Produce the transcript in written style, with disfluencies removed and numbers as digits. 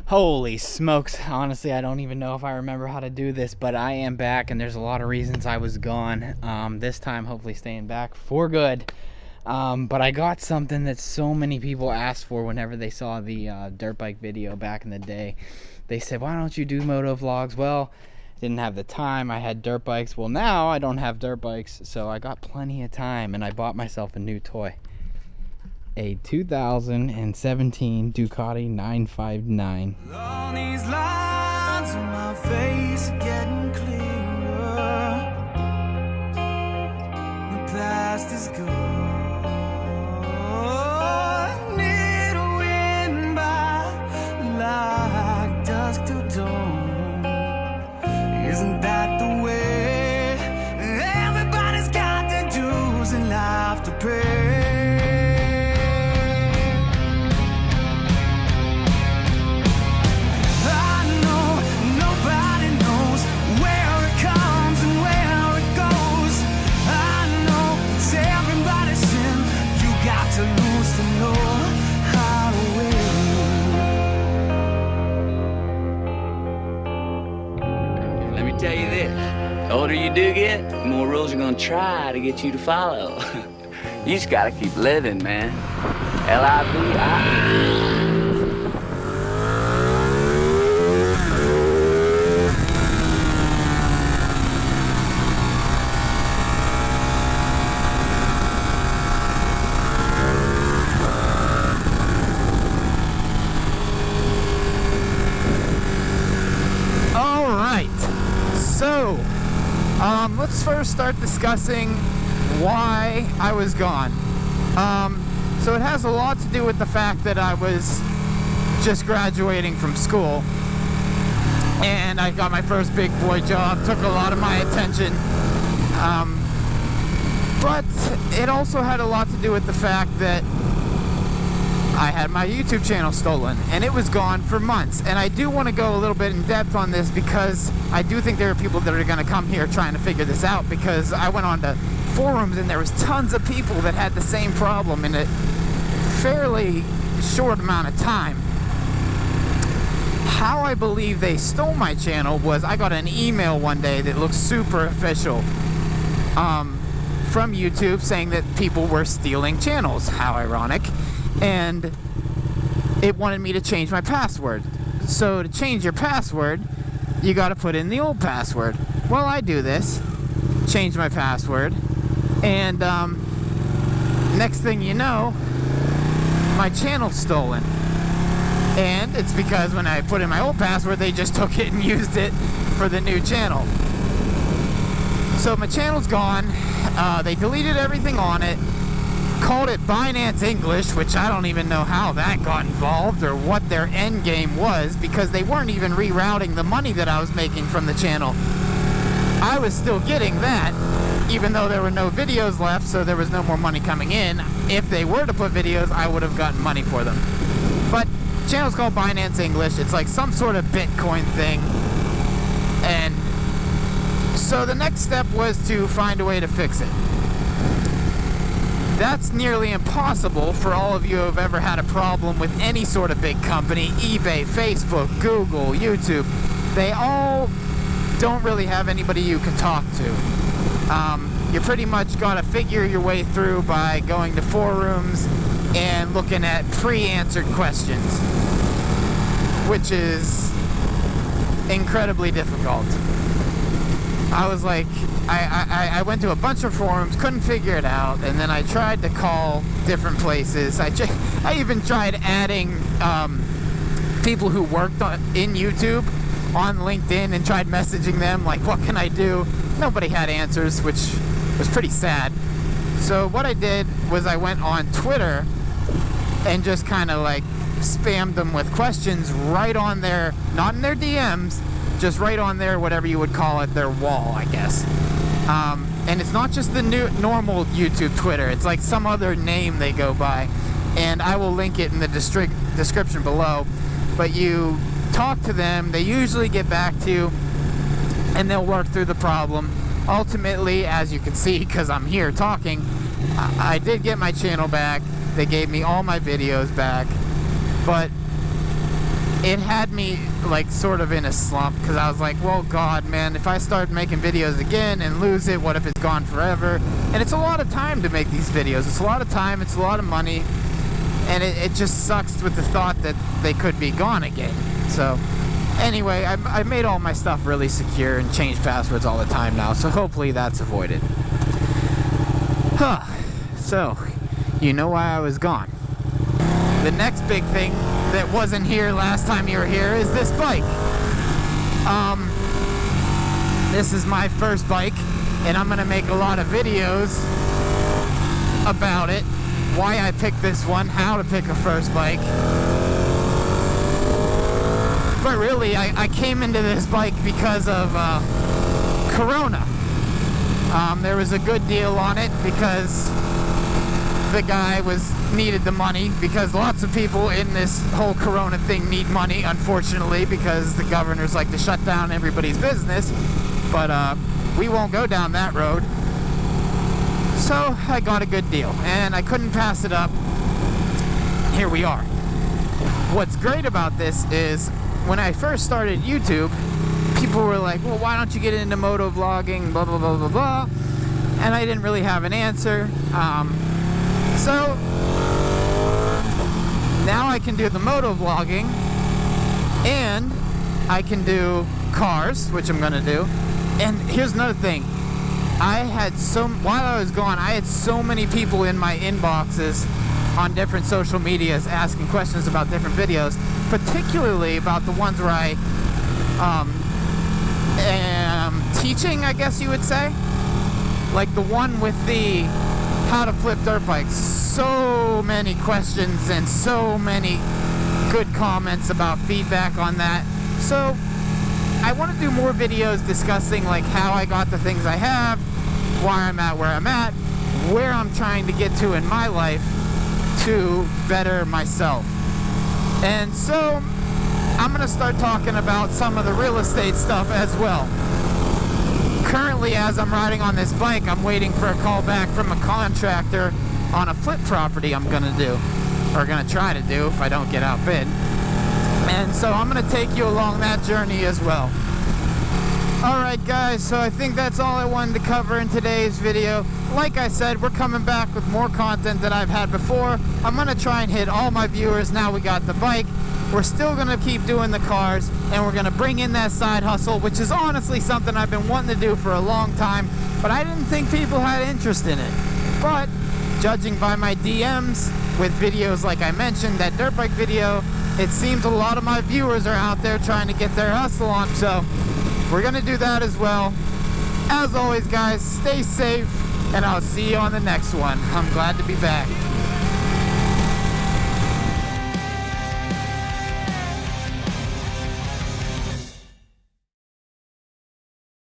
Holy smokes, honestly I don't even know if I remember how to do this, but I am back and there's a lot of reasons I was gone. This time hopefully staying back for good. But I got something that so many people asked for whenever they saw the dirt bike video back in the day. They said, why don't you do moto vlogs? Well, I didn't have the time. I had dirt bikes. Well, now I don't have dirt bikes, so I got plenty of time and I bought myself a new toy. A 2017 Ducati 959. All these lines on my face are getting clearer. The past is gone. Need a wind by like dusk till dawn. Isn't that the way? Everybody's got their dues in life to pay. Tell you this, the older you do get, the more rules are gonna try to get you to follow. You just gotta keep living, man. L-I-V-I. So, let's first start discussing why I was gone. So it has a lot to do with the fact that I was just graduating from school and I got my first big boy job, took a lot of my attention, but it also had a lot to do with the fact that I had my YouTube channel stolen and it was gone for months. And I do want to go a little bit in depth on this because I do think there are people that are going to come here trying to figure this out, because I went on to forums and there was tons of people that had the same problem in a fairly short amount of time. How I believe they stole my channel was I got an email one day that looked super official from YouTube saying that people were stealing channels. How ironic. And it wanted me to change my password. So to change your password, you got to put in the old password. Well, I do this, change my password, and next thing you know, my channel's stolen. And it's because when I put in my old password, they just took it and used it for the new channel. So my channel's gone. They deleted everything on it. Called it Binance English, which I don't even know how that got involved or what their end game was, because they weren't even rerouting the money that I was making from the channel. I was still getting that, even though there were no videos left, so there was no more money coming in. If they were to put videos, I would have gotten money for them. But the channel's called Binance English. It's like some sort of Bitcoin thing. And so the next step was to find a way to fix it. That's nearly impossible for all of you who have ever had a problem with any sort of big company. eBay, Facebook, Google, YouTube. They all don't really have anybody you can talk to. You pretty much got to figure your way through by going to forums and looking at pre-answered questions, which is incredibly difficult. I was like, I went to a bunch of forums, couldn't figure it out, and then I tried to call different places. I even tried adding people who worked in YouTube on LinkedIn and tried messaging them, like, what can I do? Nobody had answers, which was pretty sad. So what I did was I went on Twitter and just kind of like spammed them with questions right on their, not in their DMs, just right on their, whatever you would call it, their wall, I guess. And it's not just the new normal YouTube Twitter, it's like some other name they go by, and I will link it in the description below. But you talk to them, they usually get back to you, and they'll work through the problem. Ultimately, as you can see, because I'm here talking, I did get my channel back. They gave me all my videos back, but it had me like sort of in a slump, because I was like, well, God, man, if I start making videos again and lose it, what if it's gone forever? And it's a lot of time to make these videos. It's a lot of time, it's a lot of money, and it just sucks with the thought that they could be gone again. So anyway, I made all my stuff really secure and change passwords all the time now, so hopefully that's avoided. So you know why I was gone. The next big thing that wasn't here last time you were here is this bike. This is my first bike, and I'm gonna make a lot of videos about it, why I picked this one, how to pick a first bike. But really, I came into this bike because of Corona. There was a good deal on it because the guy needed the money, because lots of people in this whole Corona thing need money, unfortunately, because the governors like to shut down everybody's business. But we won't go down that road. So I got a good deal, and I couldn't pass it up. Here we are. What's great about this is, when I first started YouTube, people were like, well, why don't you get into motovlogging, blah, blah, blah, blah, blah. And I didn't really have an answer. So now I can do the motovlogging, and I can do cars, which I'm gonna do. And here's another thing. While I was gone, I had so many people in my inboxes on different social medias asking questions about different videos, particularly about the ones where I am teaching, I guess you would say. Like the one with the how to flip dirt bikes. So many questions and so many good comments about feedback on that. So I want to do more videos discussing like how I got the things I have, why I'm at where I'm at, where I'm trying to get to in my life to better myself. And so I'm going to start talking about some of the real estate stuff as well. Currently, as I'm riding on this bike, I'm waiting for a call back from a contractor on a flip property I'm going to do, or going to try to do if I don't get outbid. And so I'm going to take you along that journey as well. Alright guys, so I think that's all I wanted to cover in today's video. Like I said, we're coming back with more content than I've had before. I'm going to try and hit all my viewers now we got the bike. We're still going to keep doing the cars, and we're going to bring in that side hustle, which is honestly something I've been wanting to do for a long time, but I didn't think people had interest in it. But judging by my DMs with videos like I mentioned, that dirt bike video, it seems a lot of my viewers are out there trying to get their hustle on, so we're going to do that as well. As always guys, stay safe, and I'll see you on the next one. I'm glad to be back.